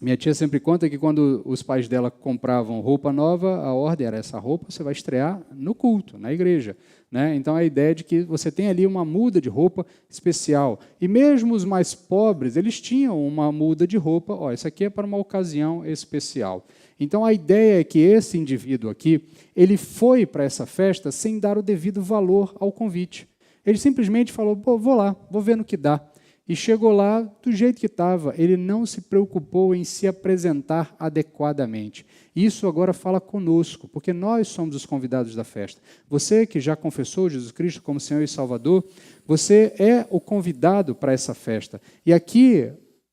Minha tia sempre conta que quando os pais dela compravam roupa nova, a ordem era essa roupa você vai estrear no culto, na igreja. Né? Então, a ideia é de que você tem ali uma muda de roupa especial. E mesmo os mais pobres, eles tinham uma muda de roupa, ó, isso aqui é para uma ocasião especial. Então, a ideia é que esse indivíduo aqui, ele foi para essa festa sem dar o devido valor ao convite. Ele simplesmente falou, pô, vou lá, vou ver no que dá. E chegou lá do jeito que estava, ele não se preocupou em se apresentar adequadamente. Isso agora fala conosco, porque nós somos os convidados da festa. Você que já confessou Jesus Cristo como Senhor e Salvador, você é o convidado para essa festa. E aqui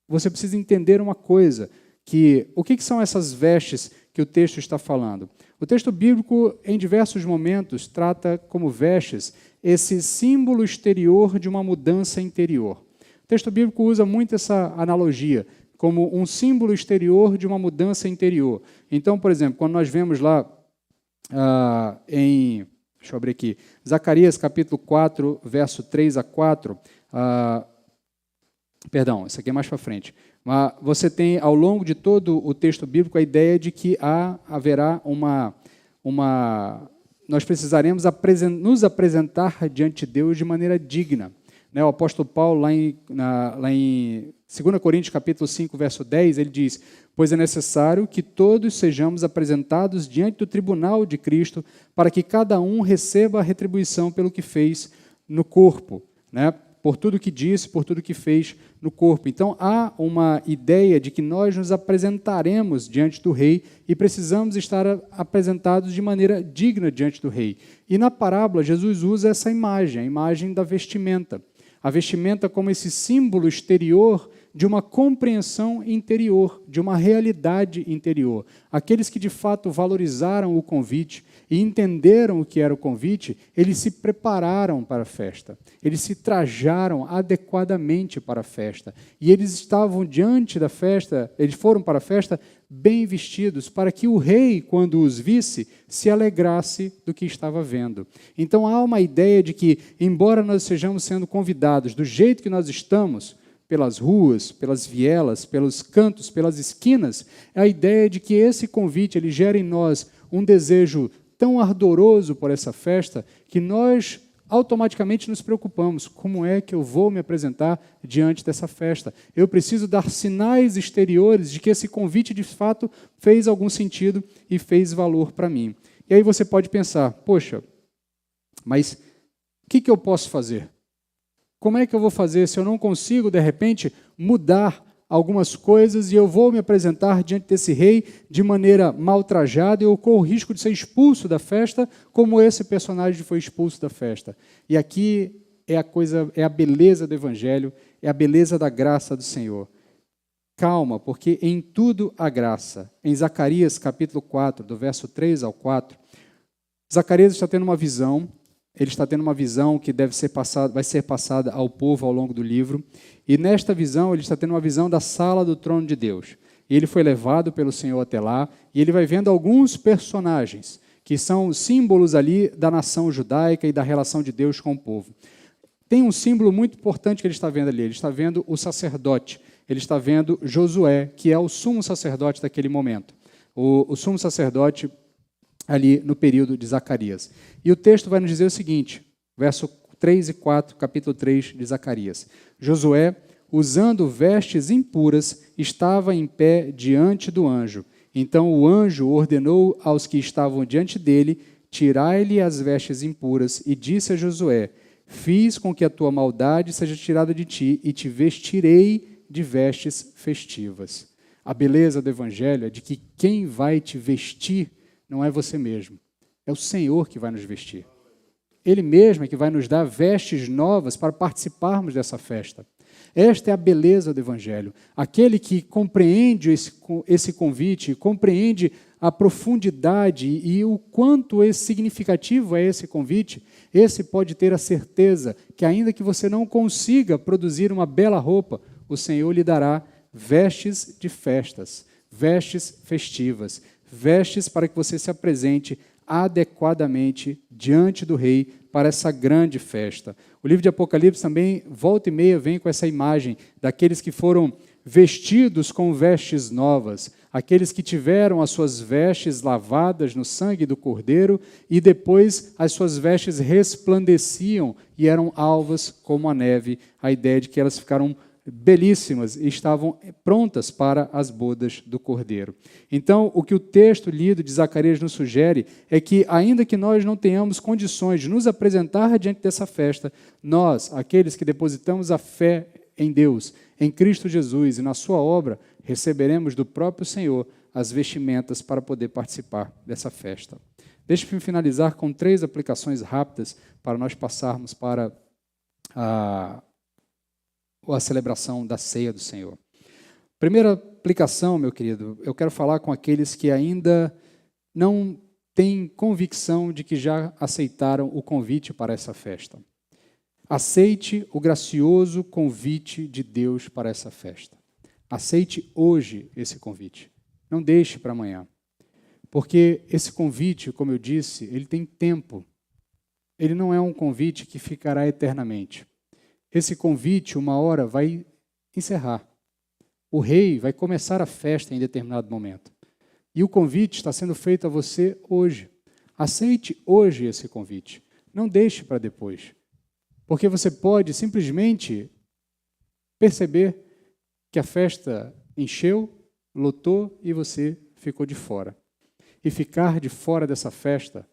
você precisa entender uma coisa, que o que são essas vestes que o texto está falando? O texto bíblico, em diversos momentos, trata como vestes esse símbolo exterior de uma mudança interior. O texto bíblico usa muito essa analogia, como um símbolo exterior de uma mudança interior. Então, por exemplo, quando nós vemos lá deixa eu abrir aqui, Zacarias capítulo 4, verso 3 a 4, perdão, isso aqui é mais para frente. Mas você tem, ao longo de todo o texto bíblico, a ideia de que haverá nós precisaremos nos apresentar diante de Deus de maneira digna. O apóstolo Paulo, lá em 2 Coríntios, capítulo 5, verso 10, ele diz, pois é necessário que todos sejamos apresentados diante do tribunal de Cristo, para que cada um receba a retribuição pelo que fez no corpo, né? Por tudo que disse, por tudo que fez no corpo. Então, há uma ideia de que nós nos apresentaremos diante do rei e precisamos estar apresentados de maneira digna diante do rei. E na parábola, Jesus usa essa imagem, a imagem da vestimenta. A vestimenta como esse símbolo exterior de uma compreensão interior, de uma realidade interior. Aqueles que de fato valorizaram o convite e entenderam o que era o convite, eles se prepararam para a festa. Eles se trajaram adequadamente para a festa. E eles estavam diante da festa, eles foram para a festa bem vestidos, para que o rei, quando os visse, se alegrasse do que estava vendo. Então há uma ideia de que, embora nós estejamos sendo convidados do jeito que nós estamos, pelas ruas, pelas vielas, pelos cantos, pelas esquinas, a ideia de que esse convite ele gera em nós um desejo tão ardoroso por essa festa que nós automaticamente nos preocupamos. Como é que eu vou me apresentar diante dessa festa? Eu preciso dar sinais exteriores de que esse convite, de fato, fez algum sentido e fez valor para mim. E aí você pode pensar, poxa, mas o que eu posso fazer? Como é que eu vou fazer se eu não consigo, de repente, mudar algumas coisas e eu vou me apresentar diante desse rei de maneira mal trajada e eu corro o risco de ser expulso da festa, como esse personagem foi expulso da festa? E aqui é a beleza do Evangelho, é a beleza da graça do Senhor. Calma, porque em tudo há graça. Em Zacarias, capítulo 4, do verso 3 ao 4, Zacarias está tendo uma visão. Ele está tendo uma visão que vai ser passada ao povo ao longo do livro. E nesta visão, ele está tendo uma visão da sala do trono de Deus. E ele foi levado pelo Senhor até lá, e ele vai vendo alguns personagens, que são símbolos ali da nação judaica e da relação de Deus com o povo. Tem um símbolo muito importante que ele está vendo ali. Ele está vendo o sacerdote. ele está vendo Josué, que é o sumo sacerdote daquele momento. O sumo sacerdote ali no período de Zacarias. E o texto vai nos dizer o seguinte, verso 3 e 4, capítulo 3 de Zacarias. Josué, usando vestes impuras, estava em pé diante do anjo. Então o anjo ordenou aos que estavam diante dele, tirai-lhe as vestes impuras, e disse a Josué, fiz com que a tua maldade seja tirada de ti, e te vestirei de vestes festivas. A beleza do Evangelho é de que quem vai te vestir não é você mesmo, é o Senhor que vai nos vestir. Ele mesmo é que vai nos dar vestes novas para participarmos dessa festa. Esta é a beleza do Evangelho. Aquele que compreende esse convite, compreende a profundidade e o quanto significativo é esse convite, esse pode ter a certeza que ainda que você não consiga produzir uma bela roupa, o Senhor lhe dará vestes de festas, vestes festivas, vestes para que você se apresente adequadamente diante do Rei para essa grande festa. O livro de Apocalipse também, volta e meia, vem com essa imagem daqueles que foram vestidos com vestes novas, aqueles que tiveram as suas vestes lavadas no sangue do Cordeiro e depois as suas vestes resplandeciam e eram alvas como a neve, a ideia de que elas ficaram belíssimas e estavam prontas para as bodas do Cordeiro. Então, o que o texto lido de Zacarias nos sugere é que, ainda que nós não tenhamos condições de nos apresentar diante dessa festa, nós, aqueles que depositamos a fé em Deus, em Cristo Jesus e na sua obra, receberemos do próprio Senhor as vestimentas para poder participar dessa festa. Deixe-me finalizar com 3 aplicações rápidas para nós passarmos para a celebração da ceia do Senhor. Primeira aplicação, meu querido, eu quero falar com aqueles que ainda não têm convicção de que já aceitaram o convite para essa festa. Aceite o gracioso convite de Deus para essa festa. Aceite hoje esse convite. Não deixe para amanhã. Porque esse convite, como eu disse, ele tem tempo. Ele não é um convite que ficará eternamente. Esse convite, uma hora, vai encerrar. O rei vai começar a festa em determinado momento. E o convite está sendo feito a você hoje. Aceite hoje esse convite. Não deixe para depois. Porque você pode simplesmente perceber que a festa encheu, lotou e você ficou de fora. E ficar de fora dessa festa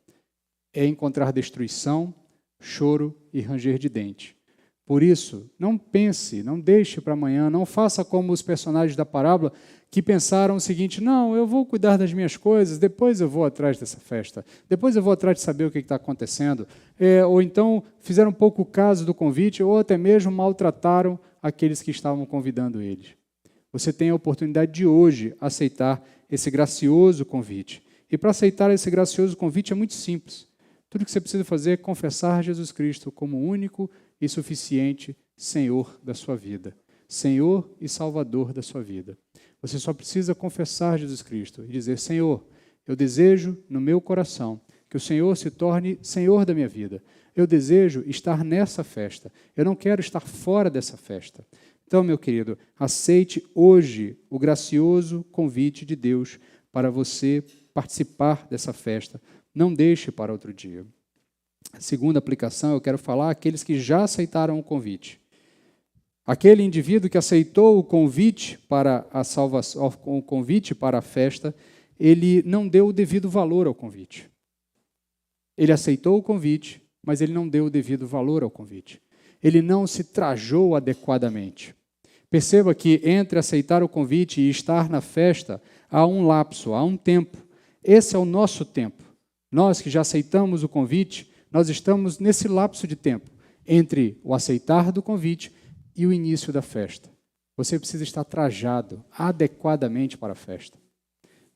é encontrar destruição, choro e ranger de dente. Por isso, não pense, não deixe para amanhã, não faça como os personagens da parábola que pensaram o seguinte, não, eu vou cuidar das minhas coisas, depois eu vou atrás dessa festa, depois eu vou atrás de saber o que está acontecendo. Ou então fizeram pouco caso do convite, ou até mesmo maltrataram aqueles que estavam convidando eles. Você tem a oportunidade de hoje aceitar esse gracioso convite. E para aceitar esse gracioso convite é muito simples. Tudo que você precisa fazer é confessar Jesus Cristo como único e suficiente Senhor da sua vida. Senhor e Salvador da sua vida. Você só precisa confessar Jesus Cristo e dizer, Senhor, eu desejo no meu coração que o Senhor se torne Senhor da minha vida. Eu desejo estar nessa festa. Eu não quero estar fora dessa festa. Então, meu querido, aceite hoje o gracioso convite de Deus para você participar dessa festa. Não deixe para outro dia. A segunda aplicação, eu quero falar àqueles que já aceitaram o convite. Aquele indivíduo que aceitou o convite para a salvação, o convite para a festa, ele não deu o devido valor ao convite. Ele aceitou o convite, mas ele não deu o devido valor ao convite. Ele não se trajou adequadamente. Perceba que entre aceitar o convite e estar na festa, há um lapso, há um tempo. Esse é o nosso tempo. Nós que já aceitamos o convite, nós estamos nesse lapso de tempo entre o aceitar do convite e o início da festa. Você precisa estar trajado adequadamente para a festa.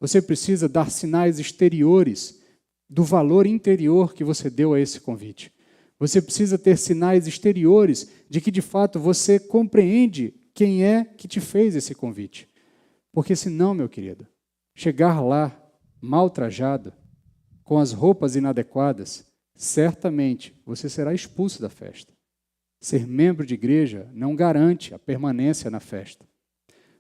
Você precisa dar sinais exteriores do valor interior que você deu a esse convite. Você precisa ter sinais exteriores de que, de fato, você compreende quem é que te fez esse convite. Porque senão, meu querido, chegar lá mal trajado, com as roupas inadequadas, certamente você será expulso da festa. Ser membro de igreja não garante a permanência na festa.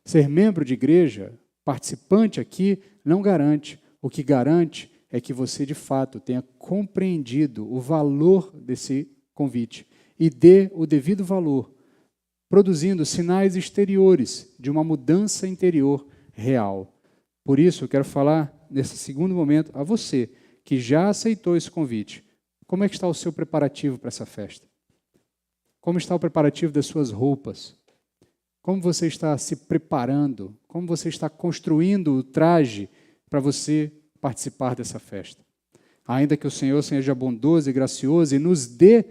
Ser membro de igreja, participante aqui, não garante. O que garante é que você, de fato, tenha compreendido o valor desse convite e dê o devido valor, produzindo sinais exteriores de uma mudança interior real. Por isso, eu quero falar, nesse segundo momento, a você que já aceitou esse convite. Como é que está o seu preparativo para essa festa? Como está o preparativo das suas roupas? Como você está se preparando? Como você está construindo o traje para você participar dessa festa? Ainda que o Senhor seja bondoso e gracioso e nos dê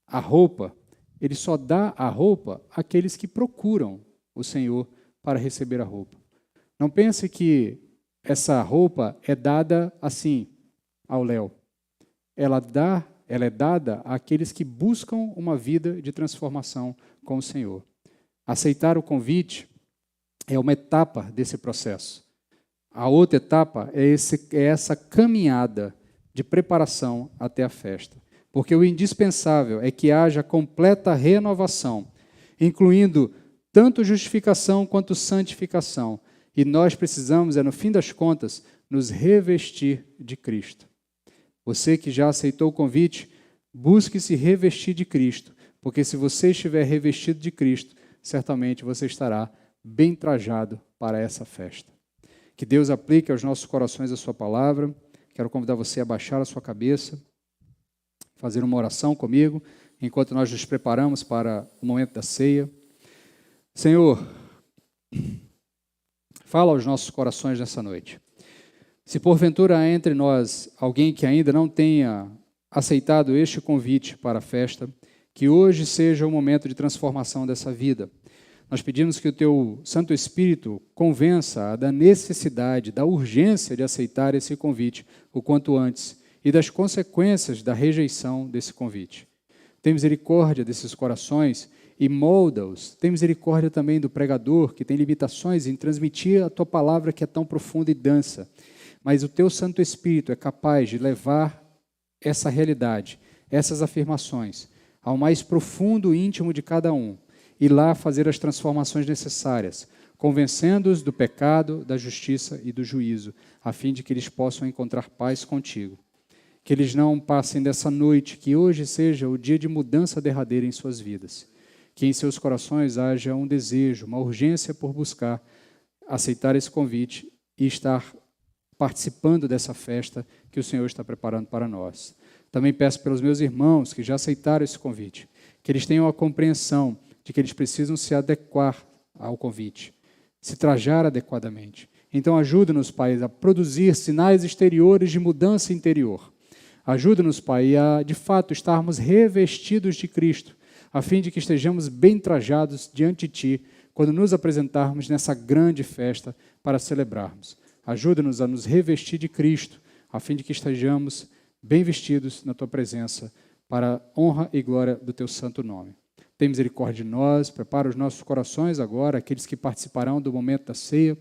a roupa, Ele só dá a roupa àqueles que procuram o Senhor para receber a roupa. Não pense que essa roupa é dada assim, ao léu. Ela é dada àqueles que buscam uma vida de transformação com o Senhor. Aceitar o convite é uma etapa desse processo. A outra etapa é essa caminhada de preparação até a festa. Porque o indispensável é que haja completa renovação, incluindo tanto justificação quanto santificação. E nós precisamos, no fim das contas, nos revestir de Cristo. Você que já aceitou o convite, busque se revestir de Cristo, porque se você estiver revestido de Cristo, certamente você estará bem trajado para essa festa. Que Deus aplique aos nossos corações a sua palavra. Quero convidar você a baixar a sua cabeça, fazer uma oração comigo, enquanto nós nos preparamos para o momento da ceia. Senhor, fala aos nossos corações nessa noite. Se porventura há entre nós alguém que ainda não tenha aceitado este convite para a festa, que hoje seja o momento de transformação dessa vida. Nós pedimos que o Teu Santo Espírito convença da necessidade, da urgência de aceitar esse convite o quanto antes e das consequências da rejeição desse convite. Tem misericórdia desses corações e molda-os. Tem misericórdia também do pregador, que tem limitações em transmitir a Tua palavra que é tão profunda e densa. Mas o Teu Santo Espírito é capaz de levar essa realidade, essas afirmações, ao mais profundo e íntimo de cada um, e lá fazer as transformações necessárias, convencendo-os do pecado, da justiça e do juízo, a fim de que eles possam encontrar paz contigo. Que eles não passem dessa noite, que hoje seja o dia de mudança derradeira em suas vidas. Que em seus corações haja um desejo, uma urgência por buscar aceitar esse convite e estar participando dessa festa que o Senhor está preparando para nós. Também peço pelos meus irmãos que já aceitaram esse convite, que eles tenham a compreensão de que eles precisam se adequar ao convite, se trajar adequadamente. Então ajuda-nos, Pai, a produzir sinais exteriores de mudança interior. Ajuda-nos, Pai, a, de fato, estarmos revestidos de Cristo, a fim de que estejamos bem trajados diante de Ti, quando nos apresentarmos nessa grande festa para celebrarmos. Ajuda-nos a nos revestir de Cristo, a fim de que estejamos bem vestidos na Tua presença, para a honra e glória do Teu santo nome. Tem misericórdia de nós, prepara os nossos corações agora, aqueles que participarão do momento da ceia,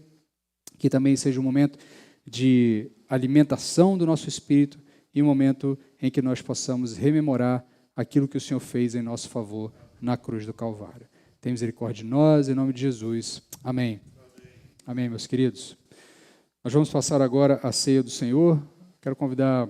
que também seja um momento de alimentação do nosso espírito e um momento em que nós possamos rememorar aquilo que o Senhor fez em nosso favor na cruz do Calvário. Tem misericórdia de nós, em nome de Jesus. Amém. Amém, meus queridos. Nós vamos passar agora a ceia do Senhor. Quero convidar